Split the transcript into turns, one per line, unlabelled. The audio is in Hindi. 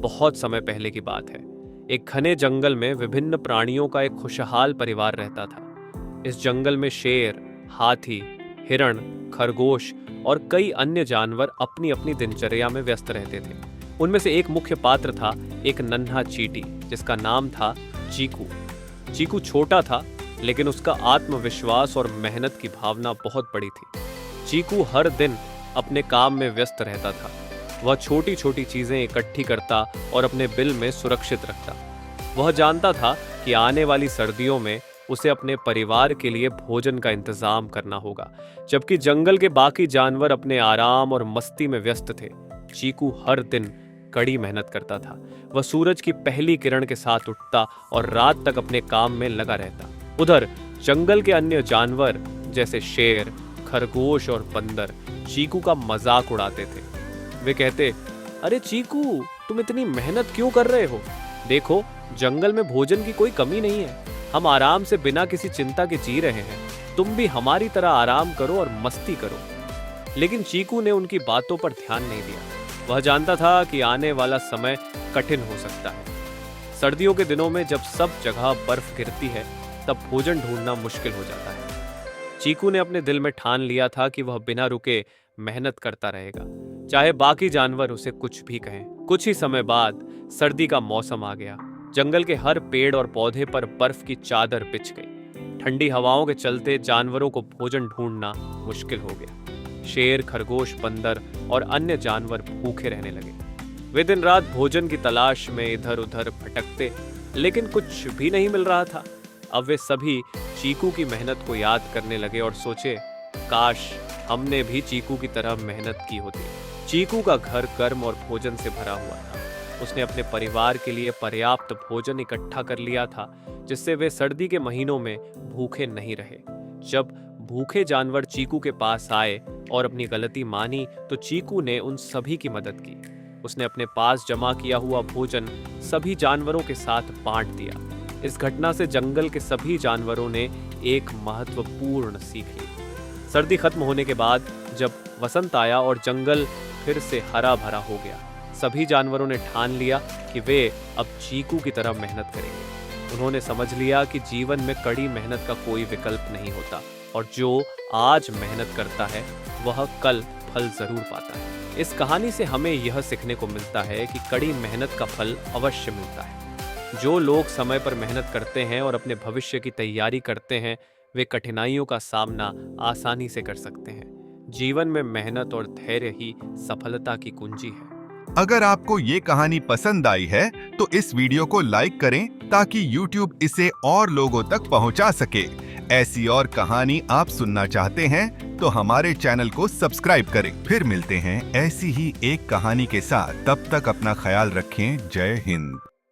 बहुत समय पहले की बात है। एक घने जंगल में विभिन्न प्राणियों का एक खुशहाल परिवार रहता था। इस जंगल में शेर, हाथी, हिरण, खरगोश और कई अन्य जानवर अपनी अपनी दिनचर्या में व्यस्त रहते थे। उनमें से एक मुख्य पात्र था एक नन्हा चींटी जिसका नाम था चीकू। चीकू छोटा था, लेकिन उसका आत्मविश्वास और मेहनत की भावना बहुत बड़ी थी। चीकू हर दिन अपने काम में व्यस्त रहता था। वह छोटी छोटी चीजें इकट्ठी करता और अपने बिल में सुरक्षित रखता। वह जानता था कि आने वाली सर्दियों में उसे अपने परिवार के लिए भोजन का इंतजाम करना होगा, जबकि जंगल के बाकी जानवर अपने आराम और मस्ती में व्यस्त थे। चीकू हर दिन कड़ी मेहनत करता था। वह सूरज की पहली किरण के साथ उठता और रात तक अपने काम में लगा रहता। उधर जंगल के अन्य जानवर जैसे शेर, खरगोश और बंदर चीकू का मजाक उड़ाते थे। वे कहते, अरे चीकू, तुम इतनी मेहनत क्यों कर रहे हो? देखो, जंगल में भोजन की कोई कमी नहीं है। हम आराम से बिना किसी चिंता के जी रहे हैं। तुम भी हमारी तरह आराम करो और मस्ती करो। लेकिन चीकू ने उनकी बातों पर ध्यान नहीं दिया। वह जानता था कि आने वाला समय कठिन हो सकता है। सर्दियों के दिनों में जब सब जगह बर्फ गिरती है, तब भोजन ढूंढना मुश्किल हो जाता है। चीकू ने अपने दिल में ठान लिया था कि वह बिना रुके मेहनत करता रहेगा, चाहे बाकी जानवर उसे कुछ भी कहें। कुछ ही समय बाद सर्दी का मौसम आ गया। जंगल के हर पेड़ और पौधे पर बर्फ की चादर बिछ गई। ठंडी हवाओं के चलते जानवरों को भोजन ढूंढना मुश्किल हो गया। शेर, खरगोश, बंदर और अन्य जानवर भूखे रहने लगे। वे दिन रात भोजन की तलाश में इधर उधर भटकते, लेकिन कुछ भी नहीं मिल रहा था। अब वे सभी चीकू की मेहनत को याद करने लगे और सोचे, काश हमने भी चीकू की तरह मेहनत की होती। चीकू का घर गर्म और भोजन से भरा हुआ था। उसने अपने परिवार के लिए पर्याप्त भोजन इकट्ठा कर लिया था, जिससे वे सर्दी के महीनों में भूखे नहीं रहे। जब भूखे जानवर चीकू के पास आए और अपनी गलती मानी, तो चीकू ने उन सभी की मदद की। उसने अपने पास जमा किया हुआ भोजन सभी जानवरों के साथ बांट दिया। इस घटना से जंगल के सभी जानवरों ने एक महत्वपूर्ण सीख ली। सर्दी खत्म होने के बाद जब वसंत आया और जंगल फिर से हरा भरा हो गया, सभी जानवरों ने ठान लिया कि वे अब चीकू की तरह मेहनत करेंगे। उन्होंने समझ लिया कि जीवन में कड़ी मेहनत का कोई विकल्प नहीं होता और जो आज मेहनत करता है वह कल फल जरूर पाता है। इस कहानी से हमें यह सीखने को मिलता है कि कड़ी मेहनत का फल अवश्य मिलता है। जो लोग समय पर मेहनत करते हैं और अपने भविष्य की तैयारी करते हैं, वे कठिनाइयों का सामना आसानी से कर सकते हैं। जीवन में मेहनत और धैर्य ही सफलता की कुंजी है।
अगर आपको ये कहानी पसंद आई है तो इस वीडियो को लाइक करें ताकि YouTube इसे और लोगों तक पहुंचा सके। ऐसी और कहानी आप सुनना चाहते हैं तो हमारे चैनल को सब्सक्राइब करें। फिर मिलते हैं ऐसी ही एक कहानी के साथ। तब तक अपना ख्याल रखें। जय हिंद।